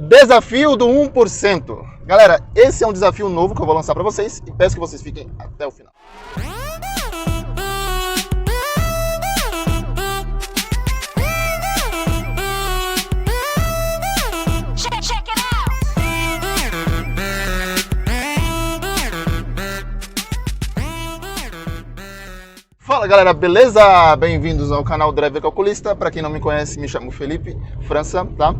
Desafio do 1%. Galera, esse é um desafio novo que eu vou lançar para vocês e peço que vocês fiquem até o final. Fala galera, beleza? Bem-vindos ao canal Driver Calculista. Para quem não me conhece, me chamo Felipe França, tá?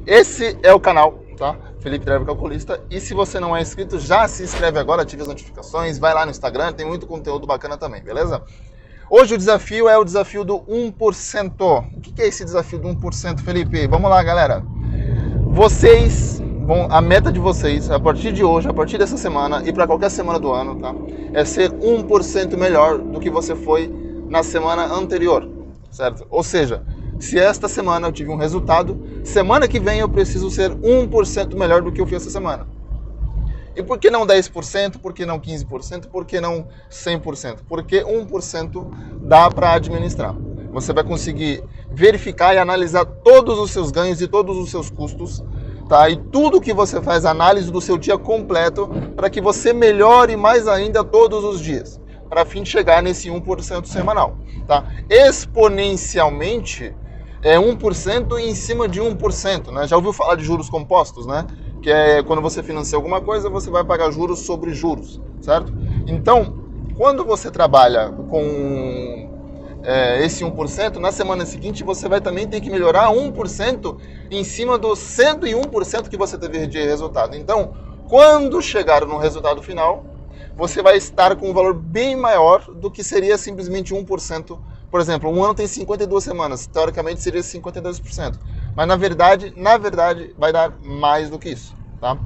Esse é o canal, tá? Felipe Driver Calculista. E se você não é inscrito, já se inscreve agora, ative as notificações, vai lá no Instagram, tem muito conteúdo bacana também, beleza? Hoje o desafio é o desafio do 1%. O que é esse desafio do 1%, Felipe? Vamos lá, galera. A meta de vocês, a partir de hoje, a partir dessa semana e para qualquer semana do ano, tá? É ser 1% melhor do que você foi na semana anterior, certo? Ou seja, se esta semana eu tive um resultado, semana que vem eu preciso ser 1% melhor do que eu fiz essa semana. E por que não 10%? Por que não 15%? Por que não 100%? Porque 1% dá para administrar. Você vai conseguir verificar e analisar todos os seus ganhos e todos os seus custos, tá? E tudo que você faz, análise do seu dia completo, para que você melhore mais ainda todos os dias, para fim de chegar nesse 1% semanal, tá? Exponencialmente é 1% em cima de 1%, né? Já ouviu falar de juros compostos, né? Que é quando você financia alguma coisa, você vai pagar juros sobre juros, certo? Então, quando você trabalha com esse 1%, na semana seguinte você vai também ter que melhorar 1% em cima do 101% que você teve de resultado. Então, quando chegar no resultado final, você vai estar com um valor bem maior do que seria simplesmente 1%. Por exemplo, um ano tem 52 semanas, teoricamente seria 52%. Mas na verdade vai dar mais do que isso, tá?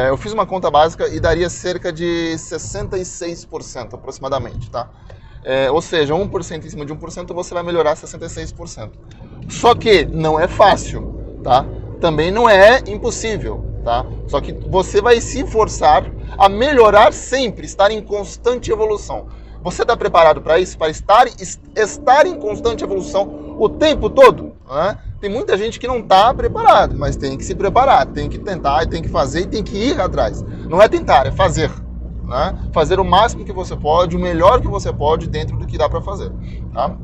Eu fiz uma conta básica e daria cerca de 66% aproximadamente, tá? Ou seja, 1% em cima de 1% você vai melhorar 66%. Só que não é fácil, tá? Também não é impossível, tá? Só que você vai se forçar a melhorar sempre, estar em constante evolução. Você está preparado para isso? Para estar em constante evolução o tempo todo? Né? Tem muita gente que não está preparado, mas tem que se preparar, tem que tentar, tem que fazer e tem que ir atrás. Não é tentar, é fazer. Né? Fazer o máximo que você pode, o melhor que você pode dentro do que dá para fazer. Tá?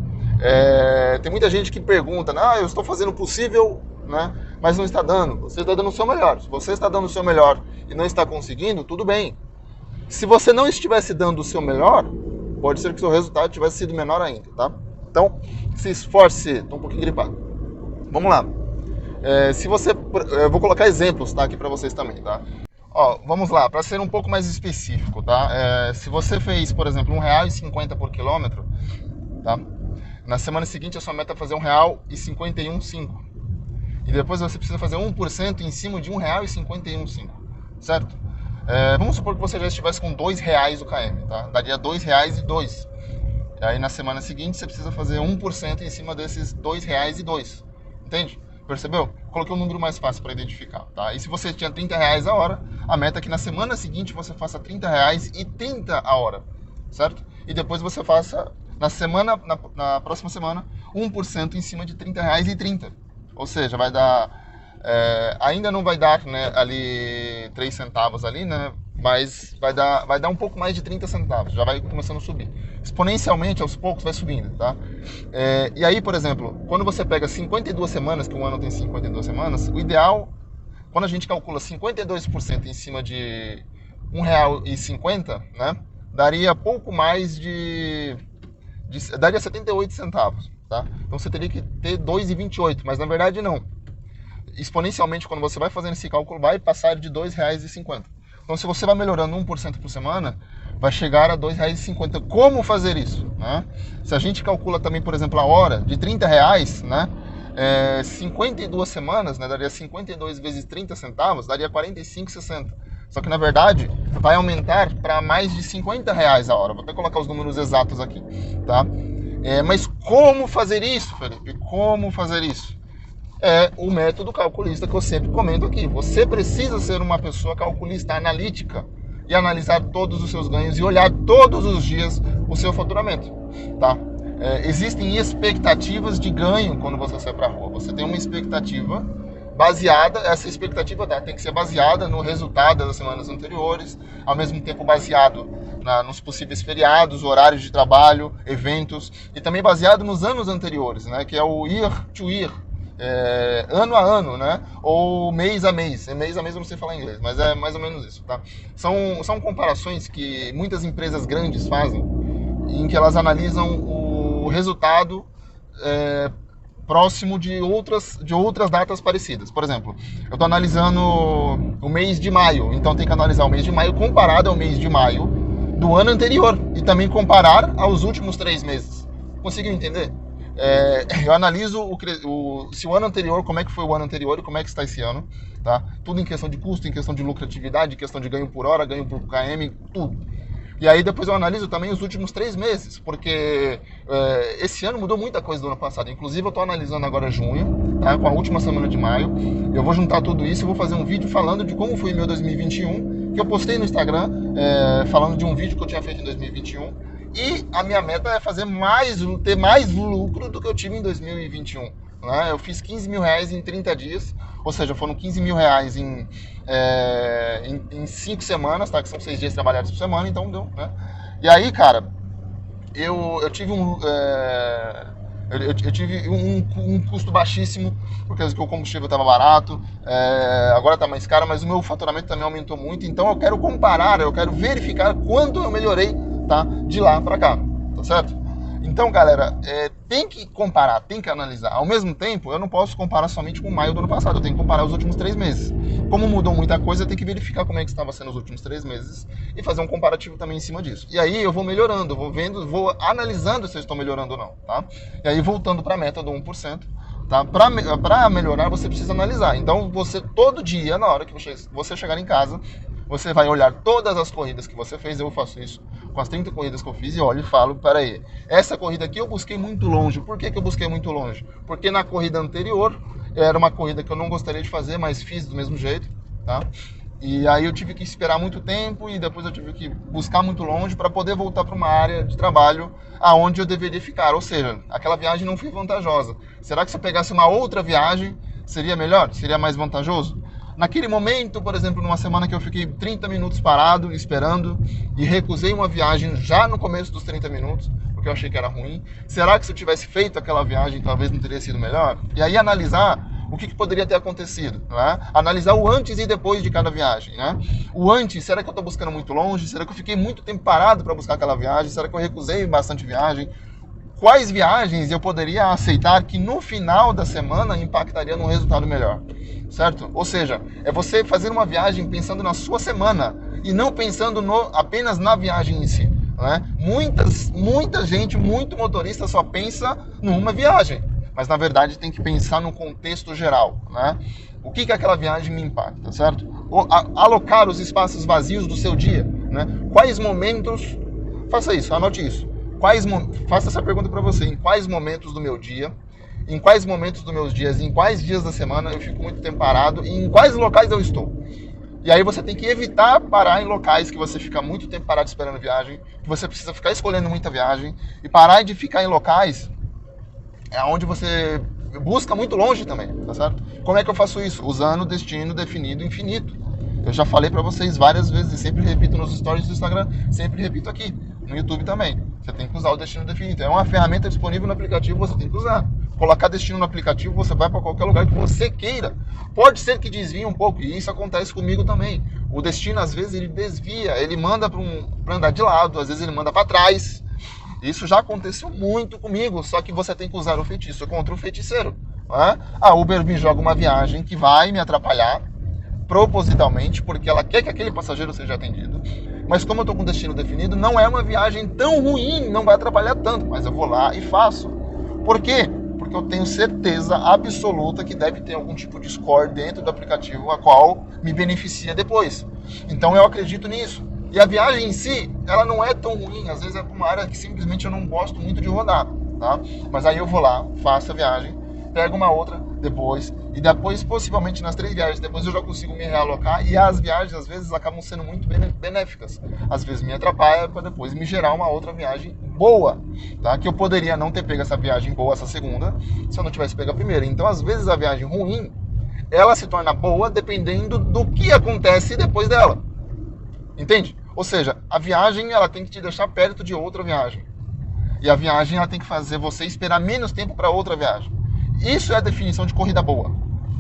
Tem muita gente que pergunta, eu estou fazendo o possível, né? Mas não está dando. Você está dando o seu melhor. Se você está dando o seu melhor e não está conseguindo, tudo bem. Se você não estivesse dando o seu melhor, pode ser que o seu resultado tivesse sido menor ainda. Tá? Então, se esforce. Estou um pouquinho gripado. Vamos lá. Eu vou colocar exemplos, tá, aqui para vocês também. Tá? Vamos lá, para ser um pouco mais específico, tá? Se você fez, por exemplo, R$1,50 por quilômetro, tá? Na semana seguinte a sua meta é fazer R$1,51,5. E depois você precisa fazer 1% em cima de R$1,51,5, certo? Vamos supor que você já estivesse com R$2 o KM, tá? Daria R$2,02. E aí na semana seguinte você precisa fazer 1% em cima desses R$2,02, entende? Percebeu? Coloquei um número mais fácil para identificar, tá? E se você tinha R$30 a hora, a meta é que na semana seguinte você faça R$30,30 a hora, certo? E depois você faça na próxima semana 1% em cima de R$30,30. Ou seja, vai dar ainda não vai dar, né, ali 3 centavos ali, né? Mas vai dar um pouco mais de 30 centavos, já vai começando a subir. Exponencialmente, aos poucos, vai subindo, tá? E aí, por exemplo, quando você pega 52 semanas, que um ano tem 52 semanas, o ideal, quando a gente calcula 52% em cima de R$1,50, né? Daria pouco mais daria 78 centavos, tá? Então você teria que ter R$2,28, mas na verdade não. Exponencialmente, quando você vai fazendo esse cálculo, vai passar de R$2,50. Então, se você vai melhorando 1% por semana, vai chegar a R$2,50. Como fazer isso? Né? Se a gente calcula também, por exemplo, a hora de R$30, né? 52 semanas, né? Daria 52 vezes 30 centavos, daria R$45,60. Só que, na verdade, vai aumentar para mais de R$50 a hora. Vou até colocar os números exatos aqui, tá? Mas como fazer isso, Felipe? Como fazer isso? É o método calculista que eu sempre comento aqui. Você precisa ser uma pessoa calculista analítica e analisar todos os seus ganhos e olhar todos os dias o seu faturamento, tá? Existem expectativas de ganho quando você sai para a rua. Você tem uma expectativa baseada, essa expectativa tem que ser baseada no resultado das semanas anteriores, ao mesmo tempo baseado nos possíveis feriados, horários de trabalho, eventos, e também baseado nos anos anteriores, né, que é o year to year, ano a ano, né, ou mês a mês. Mês a mês eu não sei falar inglês, mas é mais ou menos isso, tá? São comparações que muitas empresas grandes fazem, em que elas analisam o resultado próximo de outras datas parecidas. Por exemplo, eu estou analisando o mês de maio, então tem que analisar o mês de maio comparado ao mês de maio do ano anterior e também comparar aos últimos 3 meses. Conseguiu entender? Eu analiso se o ano anterior, como é que foi o ano anterior e como é que está esse ano, tá? Tudo em questão de custo, em questão de lucratividade, em questão de ganho por hora, ganho por km, tudo. E aí depois eu analiso também os últimos 3 meses, porque esse ano mudou muita coisa do ano passado. Inclusive eu estou analisando agora junho, tá? Com a última semana de maio. Eu vou juntar tudo isso e vou fazer um vídeo falando de como foi meu 2021, que eu postei no Instagram, falando de um vídeo que eu tinha feito em 2021. E a minha meta é ter mais lucro do que eu tive em 2021. Né? Eu fiz 15 mil reais em 30 dias, ou seja, foram 15 mil reais em 5 semanas, tá? Que são 6 dias trabalhados por semana, então deu, né? E aí, cara, eu tive um custo baixíssimo, porque o combustível estava barato, agora está mais caro, mas o meu faturamento também aumentou muito, então eu quero comparar, eu quero verificar quanto eu melhorei, tá? De lá para cá, tá certo? Então, galera, tem que comparar, tem que analisar. Ao mesmo tempo, eu não posso comparar somente com maio do ano passado, eu tenho que comparar os últimos 3 meses. Como mudou muita coisa, eu tenho que verificar como é que estava sendo os últimos 3 meses e fazer um comparativo também em cima disso. E aí eu vou melhorando, vou analisando se eu estou melhorando ou não, tá? E aí voltando para a meta do 1%, tá? Para melhorar, você precisa analisar. Então, você todo dia, na hora que você chegar em casa, você vai olhar todas as corridas que você fez. Eu faço isso com as 30 corridas que eu fiz e olho e falo, peraí, essa corrida aqui eu busquei muito longe. Por que eu busquei muito longe? Porque na corrida anterior era uma corrida que eu não gostaria de fazer, mas fiz do mesmo jeito, tá? E aí eu tive que esperar muito tempo e depois eu tive que buscar muito longe para poder voltar para uma área de trabalho aonde eu deveria ficar. Ou seja, aquela viagem não foi vantajosa. Será que se eu pegasse uma outra viagem, seria melhor? Seria mais vantajoso? Naquele momento, por exemplo, numa semana que eu fiquei 30 minutos parado, esperando, e recusei uma viagem já no começo dos 30 minutos, porque eu achei que era ruim. Será que se eu tivesse feito aquela viagem, talvez não teria sido melhor? E aí analisar o que poderia ter acontecido, né? Analisar o antes e depois de cada viagem, né? O antes, será que eu estou buscando muito longe? Será que eu fiquei muito tempo parado para buscar aquela viagem? Será que eu recusei bastante viagem? Quais viagens eu poderia aceitar que no final da semana impactaria num resultado melhor, certo? Ou seja, é você fazer uma viagem pensando na sua semana e não pensando apenas na viagem em si, né? Muita gente, muito motorista só pensa numa viagem, mas na verdade tem que pensar no contexto geral, né? O que aquela viagem me impacta, certo? Alocar os espaços vazios do seu dia, né? Quais momentos, faça isso, anote isso. Faça essa pergunta para você: em quais momentos do meu dia, em quais momentos dos meus dias, em quais dias da semana eu fico muito tempo parado e em quais locais eu estou. E aí você tem que evitar parar em locais que você fica muito tempo parado esperando viagem, que você precisa ficar escolhendo muita viagem, e parar de ficar em locais onde você busca muito longe também, tá certo? Como é que eu faço isso? Usando destino definido infinito. Eu já falei para vocês várias vezes e sempre repito nos stories do Instagram, sempre repito aqui, no YouTube também. Você tem que usar o destino definido. É uma ferramenta disponível no aplicativo, você tem que usar. Colocar destino no aplicativo, você vai para qualquer lugar que você queira. Pode ser que desvie um pouco, e isso acontece comigo também. O destino, às vezes, ele desvia, ele manda para andar de lado, às vezes ele manda para trás. Isso já aconteceu muito comigo, só que você tem que usar o feitiço contra o feiticeiro. Né? A Uber me joga uma viagem que vai me atrapalhar, propositalmente, porque ela quer que aquele passageiro seja atendido. Mas como eu estou com destino definido, não é uma viagem tão ruim, não vai atrapalhar tanto, mas eu vou lá e faço. Por quê? Porque eu tenho certeza absoluta que deve ter algum tipo de score dentro do aplicativo a qual me beneficia depois. Então eu acredito nisso. E a viagem em si, ela não é tão ruim, às vezes é para uma área que simplesmente eu não gosto muito de rodar, tá? Mas aí eu vou lá, faço a viagem, pego uma outra depois, e depois, possivelmente nas 3 viagens, depois eu já consigo me realocar, e as viagens às vezes acabam sendo muito benéficas. Às vezes me atrapalha para depois me gerar uma outra viagem boa, tá? Que eu poderia não ter pego essa viagem boa, essa segunda, se eu não tivesse pego a primeira. Então, às vezes a viagem ruim, ela se torna boa dependendo do que acontece depois dela. Entende? Ou seja, a viagem ela tem que te deixar perto de outra viagem. E a viagem ela tem que fazer você esperar menos tempo para outra viagem. Isso é a definição de corrida boa.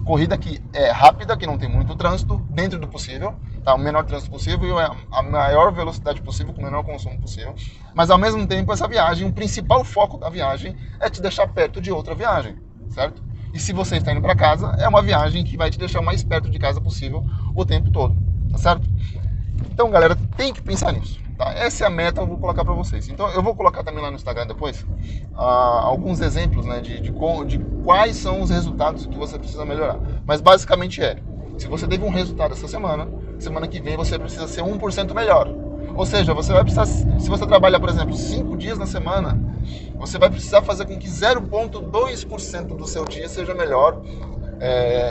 Corrida que é rápida, que não tem muito trânsito, dentro do possível, tá? O menor trânsito possível e a maior velocidade possível, com o menor consumo possível. Mas ao mesmo tempo, essa viagem, o principal foco da viagem é te deixar perto de outra viagem, certo? E se você está indo para casa, é uma viagem que vai te deixar o mais perto de casa possível o tempo todo, tá certo? Então, galera, tem que pensar nisso. Tá? Essa é a meta que eu vou colocar para vocês. Então, eu vou colocar também lá no Instagram depois alguns exemplos, né, de quais são os resultados que você precisa melhorar. Mas basicamente se você teve um resultado essa semana, semana que vem você precisa ser 1% melhor. Ou seja, você vai precisar, se você trabalhar, por exemplo, 5 dias na semana, você vai precisar fazer com que 0,2% do seu dia seja melhor,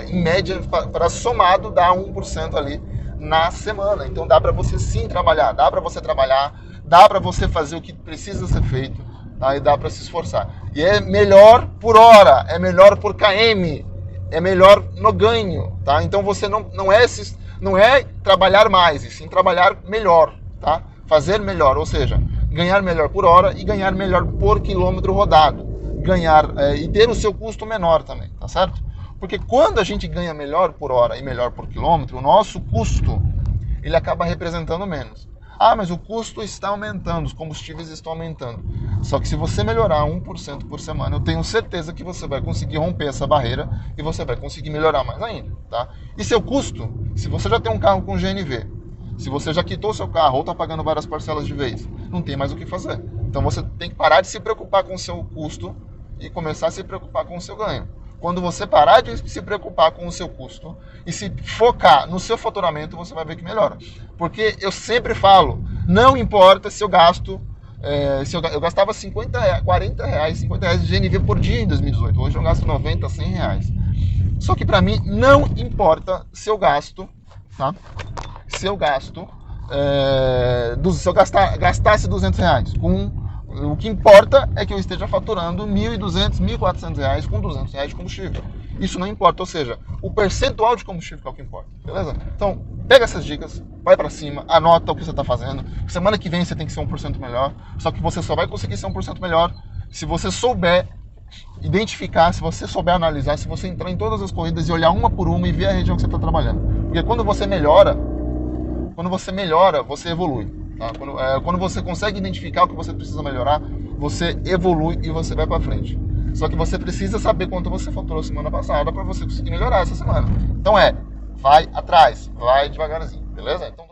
em média, para somado dar 1% ali na semana. Então dá para você sim trabalhar, dá para você fazer o que precisa ser feito, tá? E dá para se esforçar. E é melhor por hora, é melhor por km, é melhor no ganho, tá? Então você não é trabalhar mais, e sim trabalhar melhor, tá? Fazer melhor, ou seja, ganhar melhor por hora e ganhar melhor por quilômetro rodado, e ter o seu custo menor também, tá certo? Porque quando a gente ganha melhor por hora e melhor por quilômetro, o nosso custo ele acaba representando menos. Ah, mas o custo está aumentando, os combustíveis estão aumentando. Só que se você melhorar 1% por semana, eu tenho certeza que você vai conseguir romper essa barreira e você vai conseguir melhorar mais ainda, tá? E seu custo, se você já tem um carro com GNV, se você já quitou seu carro ou está pagando várias parcelas de vez, não tem mais o que fazer. Então você tem que parar de se preocupar com o seu custo e começar a se preocupar com o seu ganho. Quando você parar de se preocupar com o seu custo e se focar no seu faturamento, você vai ver que melhora. Porque eu sempre falo, não importa se eu gasto, eu gastava 50 reais, 40 reais, 50 reais de GNV por dia em 2018. Hoje eu gasto 90, 100 reais. Só que para mim não importa se eu gasto, tá? Se eu gastasse 200 reais o que importa é que eu esteja faturando 1.200, 1.400 reais com 200 reais de combustível. Isso não importa, ou seja, o percentual de combustível é o que importa, beleza? Então, pega essas dicas, vai pra cima, anota o que você está fazendo. Semana que vem você tem que ser 1% melhor, só que você só vai conseguir ser 1% melhor se você souber identificar, se você souber analisar, se você entrar em todas as corridas e olhar uma por uma e ver a região que você está trabalhando. Porque quando você melhora, você evolui. Quando você consegue identificar o que você precisa melhorar, você evolui e você vai para frente. Só que você precisa saber quanto você faturou semana passada para você conseguir melhorar essa semana. Então vai atrás, vai devagarzinho, beleza? Então